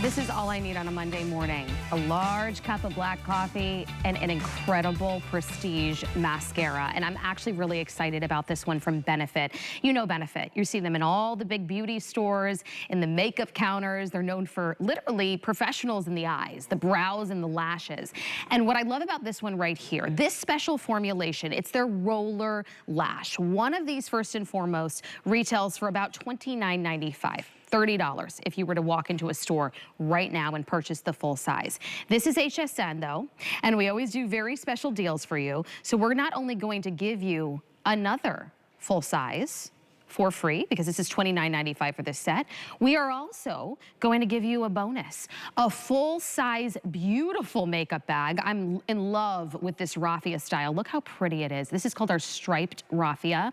This is all I need on a Monday morning. A large cup of black coffee and an incredible prestige mascara. And I'm actually really excited about this one from Benefit. You know Benefit. You see them in all the big beauty stores, in the makeup counters. They're known for literally professionals in the eyes, the brows and the lashes. And what I love about this one right here, this special formulation, it's their roller lash. One of these, first and foremost, retails for about $29.95. $30 if you were to walk into a store right now and purchase the full size. This is HSN though, and we always do very special deals for you. So we're not only going to give you another full size for free, because this is $29.95 for this set, we are also going to give you a bonus, a full-size, beautiful makeup bag. I'm in love with this raffia style. Look how pretty it is. This is called our striped raffia.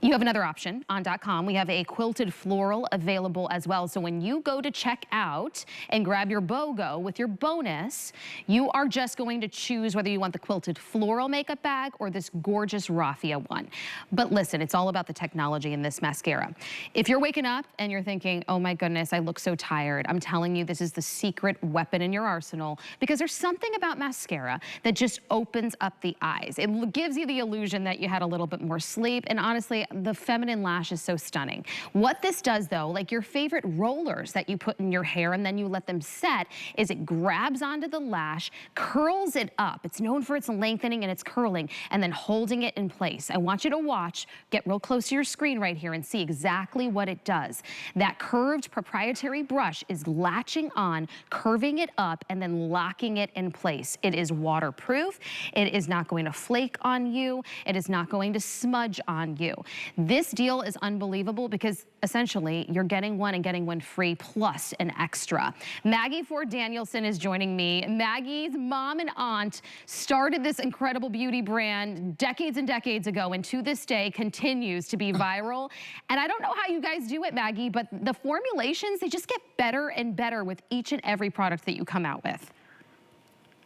You have another option on .com. We have a quilted floral available as well. So when you go to check out and grab your BOGO with your bonus, you are just going to choose whether you want the quilted floral makeup bag or this gorgeous raffia one. But listen, it's all about the technology in this mascara. If you're waking up and you're thinking, oh my goodness, I look so tired, I'm telling you, this is the secret weapon in your arsenal, because there's something about mascara that just opens up the eyes. It gives you the illusion that you had a little bit more sleep, and honestly, the feminine lash is so stunning. What this does though, like your favorite rollers that you put in your hair and then you let them set, is it grabs onto the lash, curls it up. It's known for its lengthening and its curling, and then holding it in place. I want you to watch, get real close to your screen right here and see exactly what it does. That curved proprietary brush is latching on, curving it up, and then locking it in place. It is waterproof. It is not going to flake on you. It is not going to smudge on you. This deal is unbelievable because essentially you're getting one and getting one free plus an extra. Maggie Ford Danielson is joining me. Maggie's mom and aunt started this incredible beauty brand decades and decades ago, and to this day continues to be viral. And I don't know how you guys do it, Maggie, but the formulations, they just get better and better with each and every product that you come out with.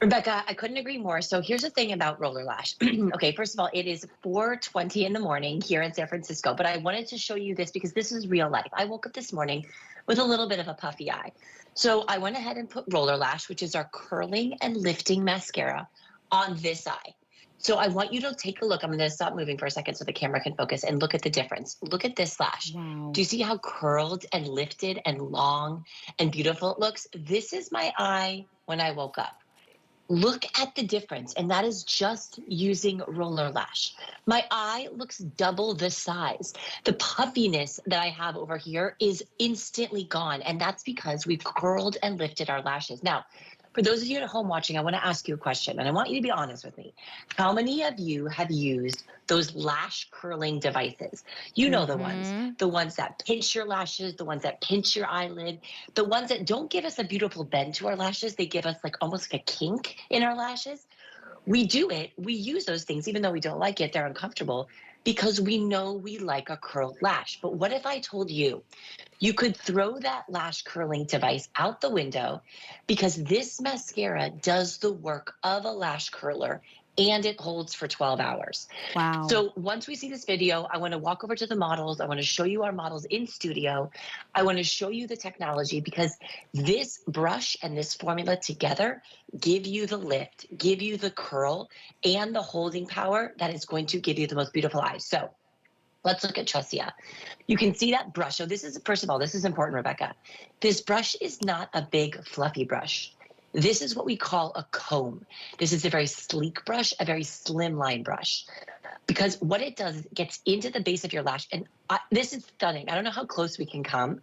Rebecca, I couldn't agree more. So here's the thing about Roller Lash. Okay, first of all, it is 4:20 in the morning here in San Francisco, but I wanted to show you this because this is real life. I woke up this morning with a little bit of a puffy eye. So I went ahead and put Roller Lash, which is our curling and lifting mascara, on this eye. So I want you to take a look. I'm going to stop moving for a second so the camera can focus and look at the difference. Look at this lash. Wow. Do you see how curled and lifted and long and beautiful it looks? This is my eye when I woke up. Look at the difference, and that is just using Roller Lash. My eye looks double the size. The puffiness that I have over here is instantly gone, and that's because we've curled and lifted our lashes. Now, for those of you at home watching, I want to ask you a question, and I want you to be honest with me. How many of you have used those lash curling devices? You know the ones that pinch your lashes, the ones that pinch your eyelid, the ones that don't give us a beautiful bend to our lashes. They give us like almost like a kink in our lashes. We do it. We use those things, even though we don't like it, they're uncomfortable, because we know we like a curled lash. But what if I told you, you could throw that lash curling device out the window, because this mascara does the work of a lash curler and it holds for 12 hours. Wow. So once we see this video, I want to walk over to the models. I want to show you our models in studio. I want to show you the technology, because this brush and this formula together give you the lift, give you the curl, and the holding power that is going to give you the most beautiful eyes. So let's look at Tressia. You can see that brush. So this is, first of all, this is important, Rebecca. This brush is not a big fluffy brush. This is what we call a comb. This is a very sleek brush, a very slimline brush. Because what it does is it gets into the base of your lash. And this is stunning. I don't know how close we can come,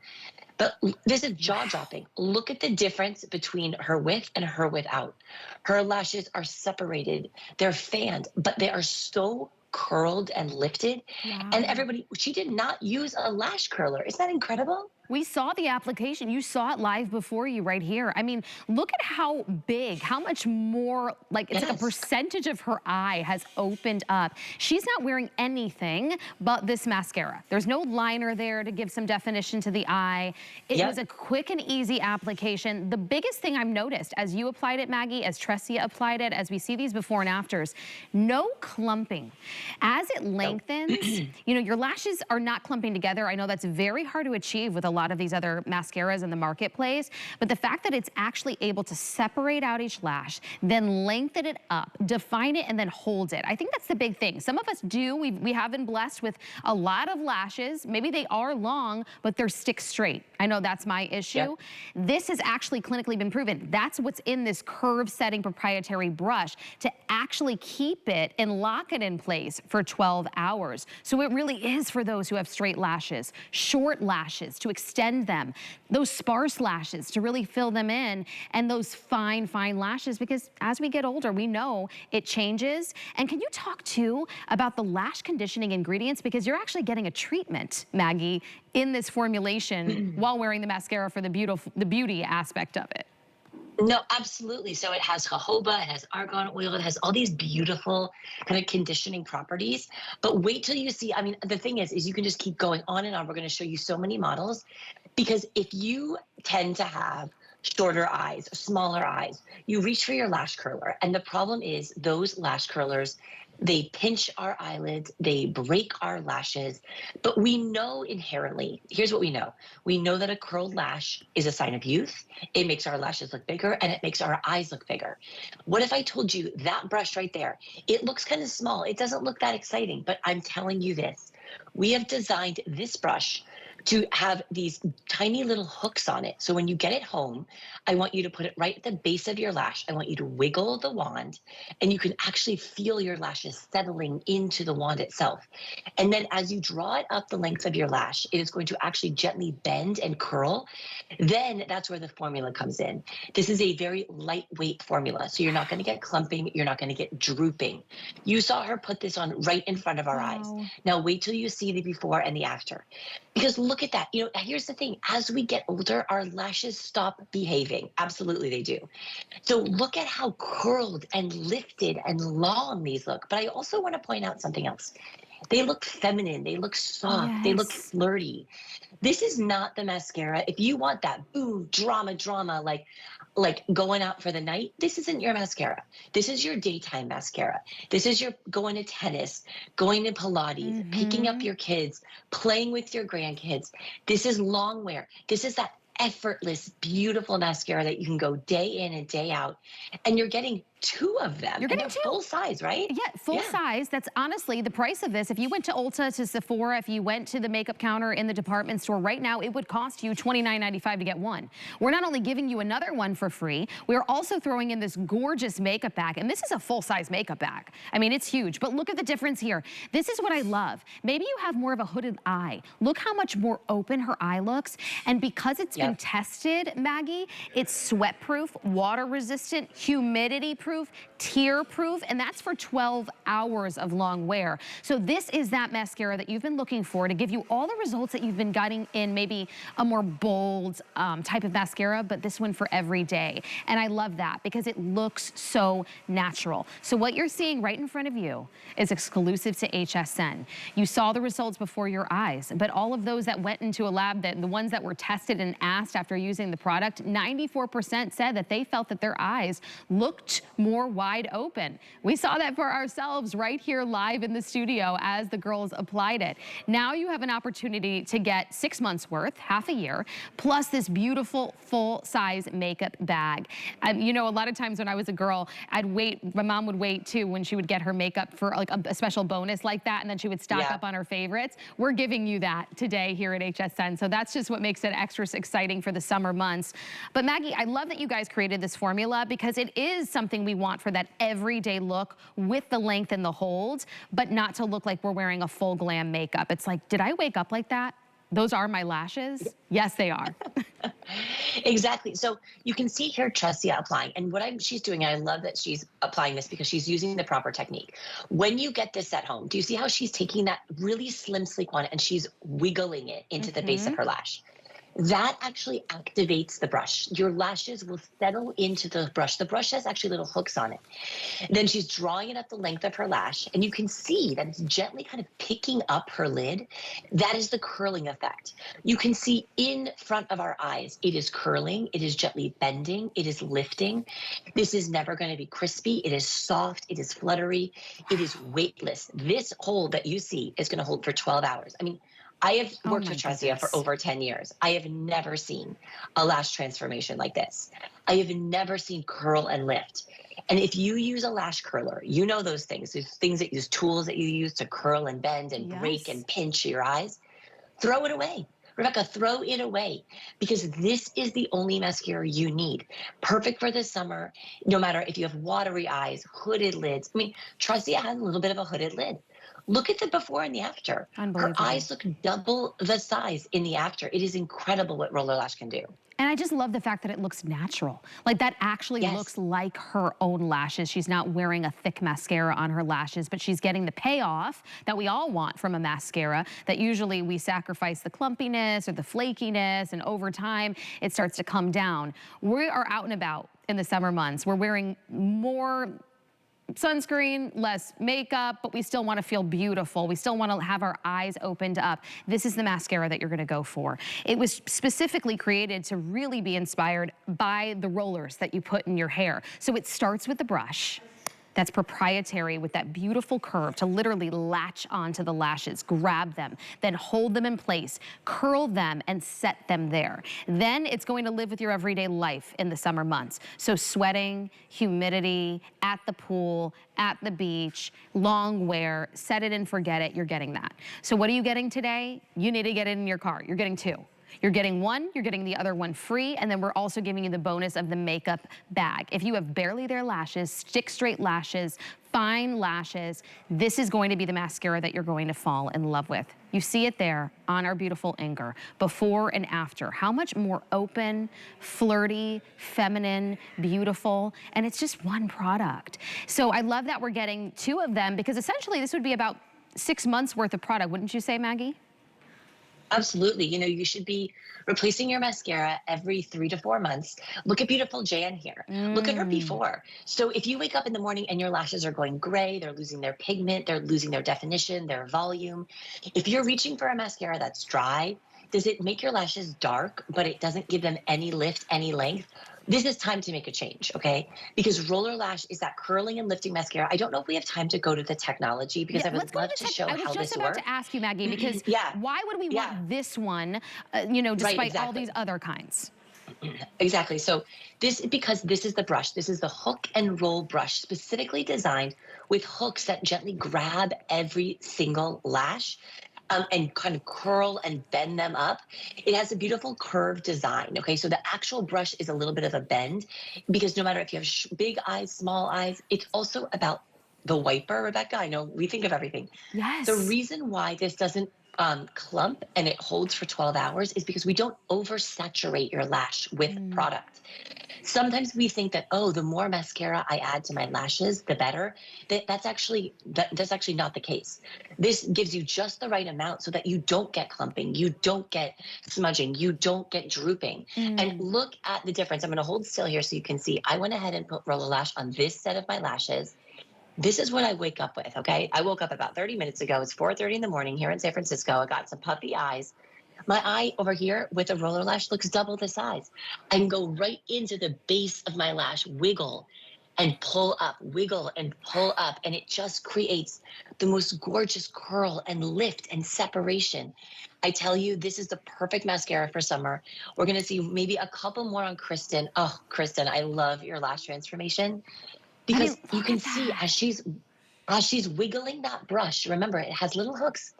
but this is jaw-dropping. Look at the difference between her with and her without. Her lashes are separated. They're fanned, but they are so curled and lifted. Wow. And everybody, she did not use a lash curler. Isn't that incredible? We saw the application. You saw it live before you right here. I mean, look at how big, how much more, like it's like a percentage of her eye has opened up. She's not wearing anything but this mascara. There's no liner there to give some definition to the eye. It was a quick and easy application. The biggest thing I've noticed as you applied it, Maggie, as Tressia applied it, as we see these before and afters, no clumping. As it lengthens, you know, your lashes are not clumping together. I know that's very hard to achieve with a lot lot of these other mascaras in the marketplace. But the fact that it's actually able to separate out each lash, then lengthen it up, define it, and then hold it. I think that's the big thing. Some of us do, we have been blessed with a lot of lashes. Maybe they are long, but they're stick straight. I know that's my issue. Yep. This has actually clinically been proven. That's what's in this curve setting proprietary brush to actually keep it and lock it in place for 12 hours. So it really is for those who have straight lashes, short lashes to extend them, those sparse lashes to really fill them in, and those fine, fine lashes, because as we get older, we know it changes. And can you talk too about the lash conditioning ingredients? Because you're actually getting a treatment, Maggie, in this formulation while wearing the mascara for the beauty aspect of it. No, absolutely. So it has jojoba, it has argan oil, it has all these beautiful kind of conditioning properties. But wait till you see, I mean, the thing is you can just keep going on and on. We're going to show you so many models because if you tend to have shorter eyes, smaller eyes, you reach for your lash curler. And the problem is those lash curlers, they pinch our eyelids, they break our lashes. But we know inherently, here's what we know. We know that a curled lash is a sign of youth. It makes our lashes look bigger and it makes our eyes look bigger. What if I told you that brush right there, it looks kind of small. It doesn't look that exciting, but I'm telling you this. We have designed this brush to have these tiny little hooks on it. So when you get it home, I want you to put it right at the base of your lash. I want you to wiggle the wand and you can actually feel your lashes settling into the wand itself. And then as you draw it up the length of your lash, it is going to actually gently bend and curl. Then that's where the formula comes in. This is a very lightweight formula. So you're not going to get clumping. You're not going to get drooping. You saw her put this on right in front of our eyes. Now wait till you see the before and the after. Because look at that. You know, here's the thing. As we get older, our lashes stop behaving. Absolutely, they do. So look at how curled and lifted and long these look. But I also want to point out something else. They look feminine. They look soft. They look Yes. flirty. This is not the mascara. If you want that boom, drama, like going out for the night, this isn't your mascara. This is your daytime mascara. This is your going to tennis, going to Pilates, picking up your kids, playing with your grandkids. This is long wear. This is that effortless, beautiful mascara that you can go day in and day out. And you're getting two of them. You're getting two. Full size, right? Yeah, full size. That's honestly the price of this. If you went to Ulta, to Sephora, if you went to the makeup counter in the department store right now, it would cost you $29.95 to get one. We're not only giving you another one for free, we're also throwing in this gorgeous makeup bag. And this is a full-size makeup bag. I mean, it's huge, but look at the difference here. This is what I love. Maybe you have more of a hooded eye. Look how much more open her eye looks. And because it's been tested, Maggie, it's sweat-proof, water-resistant, humidity-proof, tear-proof, and that's for 12 hours of long wear. So this is that mascara that you've been looking for to give you all the results that you've been getting in maybe a more bold type of mascara, but this one for every day. And I love that because it looks so natural. So what you're seeing right in front of you is exclusive to HSN. You saw the results before your eyes, but all of those that went into a lab, the ones that were tested and asked after using the product, 94% said that they felt that their eyes looked more wide open. We saw that for ourselves right here live in the studio as the girls applied it. Now you have an opportunity to get 6 months worth, half a year, plus this beautiful full-size makeup bag. You know, a lot of times when I was a girl, I'd wait, my mom would wait too when she would get her makeup for like a special bonus like that, and then she would stock up on her favorites. We're giving you that today here at HSN. So that's just what makes it extra exciting for the summer months. But Maggie, I love that you guys created this formula because it is something we want for that everyday look with the length and the hold, but not to look like we're wearing a full glam makeup. It's like, did I wake up like that? Those are my lashes? Yes, they are. Exactly. So you can see here Tressia applying. And what she's doing, and I love that she's applying this because she's using the proper technique. When you get this at home, do you see how she's taking that really slim, sleek one and she's wiggling it into the base of her lash? That actually activates the brush. Your lashes will settle into the brush. The brush has actually little hooks on it. Then she's drawing it up the length of her lash, and you can see that it's gently kind of picking up her lid. That is the curling effect. You can see in front of our eyes, it is curling, it is gently bending, it is lifting. This is never going to be crispy. It is soft, it is fluttery, it is weightless. This hold that you see is going to hold for 12 hours. I mean, I have Oh worked my with Tressia for goodness. over 10 years. I have never seen a lash transformation like this. I have never seen curl and lift. And if you use a lash curler, you know those things. There's things that use tools that you use to curl and bend and break Yes. and pinch your eyes. Throw it away. Rebecca, throw it away because this is the only mascara you need. Perfect for the summer, no matter if you have watery eyes, hooded lids. I mean, Tressia has a little bit of a hooded lid. Look at the before and the after. Her Unbelievable. eyes look double the size in the after. It is incredible what Roller Lash can do. And I just love the fact that it looks natural. Like that actually looks Yes. like her own lashes. She's not wearing a thick mascara on her lashes, but she's getting the payoff that we all want from a mascara, that usually we sacrifice the clumpiness or the flakiness, and over time it starts to come down. We are out and about in the summer months. We're wearing more sunscreen, less makeup, but we still want to feel beautiful. We still want to have our eyes opened up. This is the mascara that you're going to go for. It was specifically created to really be inspired by the rollers that you put in your hair. So it starts with the brush. That's proprietary with that beautiful curve to literally latch onto the lashes, grab them, then hold them in place, curl them, and set them there. Then it's going to live with your everyday life in the summer months. So sweating, humidity, at the pool, at the beach, long wear, set it and forget it, you're getting that. So what are you getting today? You need to get it in your car. You're getting two. You're getting one, you're getting the other one free, and then we're also giving you the bonus of the makeup bag. If you have barely there lashes, stick straight lashes, fine lashes, this is going to be the mascara that you're going to fall in love with. You see it there on our beautiful Inger, before and after. How much more open, flirty, feminine, beautiful, and it's just one product. So I love that we're getting two of them, because essentially this would be about 6 months worth of product, wouldn't you say, Maggie? Absolutely. You know, you should be replacing your mascara every 3 to 4 months. Look at beautiful Jan here. Look at her before. So if you wake up in the morning and your lashes are going gray, they're losing their pigment, they're losing their definition, their volume. If you're reaching for a mascara that's dry, does it make your lashes dark, but it doesn't give them any lift, any length? This is time to make a change, okay? Because Roller Lash is that curling and lifting mascara. I don't know if we have time to go to the technology because Yeah, I let's would go to love the to tech. show I was how just this about works. to ask you, Maggie, because Yeah, why would we yeah, want this one, you know, right, despite all these exactly. other kinds? Exactly. So because this is the brush. This is the hook and roll brush, specifically designed with hooks that gently grab every single lash, and kind of curl and bend them up. It has a beautiful curved design. Okay, so the actual brush is a little bit of a bend because no matter if you have big eyes, small eyes, it's also about the wiper, Rebecca. I know we think of everything. The Yes. reason why this doesn't clump and it holds for 12 hours is because we don't oversaturate your lash with product. Sometimes we think that, oh, the more mascara I add to my lashes, the better. That's actually not the case. This gives you just the right amount so that you don't get clumping, you don't get smudging, you don't get drooping. And look at the difference. I'm going to hold still here so you can see. I went ahead and put Roller Lash on this set of my lashes. This is what I wake up with, okay? I woke up about 30 minutes ago. It's 4:30 in the morning here in San Francisco. I got some puppy eyes. My eye over here with a Roller Lash looks double the size. I can go right into the base of my lash, wiggle and pull up, wiggle and pull up, and it just creates the most gorgeous curl and lift and separation. I tell you, this is the perfect mascara for summer. We're gonna see maybe a couple more on Kristen. Oh, Kristen, I love your lash transformation I mean, because you look can at see that. as she's wiggling that brush. Remember, it has little hooks.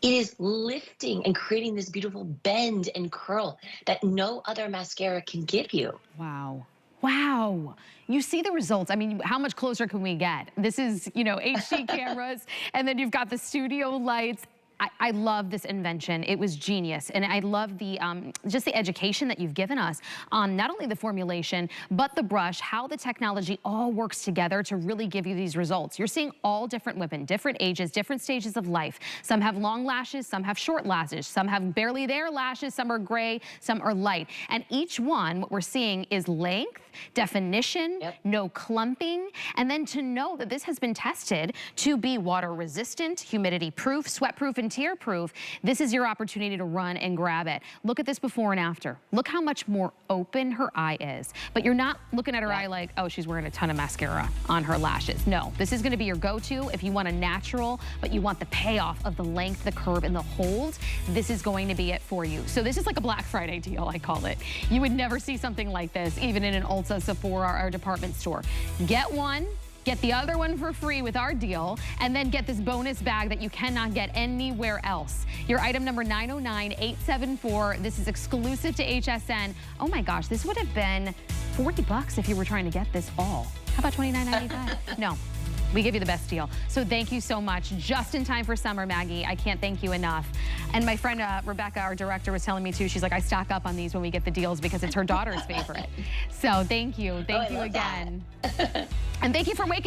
It is lifting and creating this beautiful bend and curl that no other mascara can give you. Wow. Wow. You see the results. I mean, how much closer can we get? This is, you know, HD cameras, and then you've got the studio lights. I love this invention. It was genius. And I love the just the education that you've given us on not only the formulation, but the brush, how the technology all works together to really give you these results. You're seeing all different women, different ages, different stages of life. Some have long lashes, some have short lashes, some have barely there lashes, some are gray, some are light. And each one, what we're seeing is length, definition, Yep. no clumping, and then to know that this has been tested to be water resistant, humidity proof, sweat proof, and and tear-proof, this is your opportunity to run and grab it. Look at this before and after. Look how much more open her eye is. But you're not looking at her eye like, oh, she's wearing a ton of mascara on her lashes. No, this is gonna be your go-to if you want a natural, but you want the payoff of the length, the curve, and the hold. This is going to be it for you. So this is like a Black Friday deal, I call it. You would never see something like this, even in an Ulta, Sephora, or department store. Get one, get the other one for free with our deal, and then get this bonus bag that you cannot get anywhere else. Your item number 909874. This is exclusive to HSN. Oh my gosh, this would have been 40 bucks if you were trying to get this all. How about $29.95? No. We give you the best deal. So thank you so much. Just in time for summer, Maggie. I can't thank you enough. And my friend Rebecca, our director, was telling me too, she's like, I stock up on these when we get the deals because it's her daughter's favorite. So thank you. Thank you again. And thank you for waking up.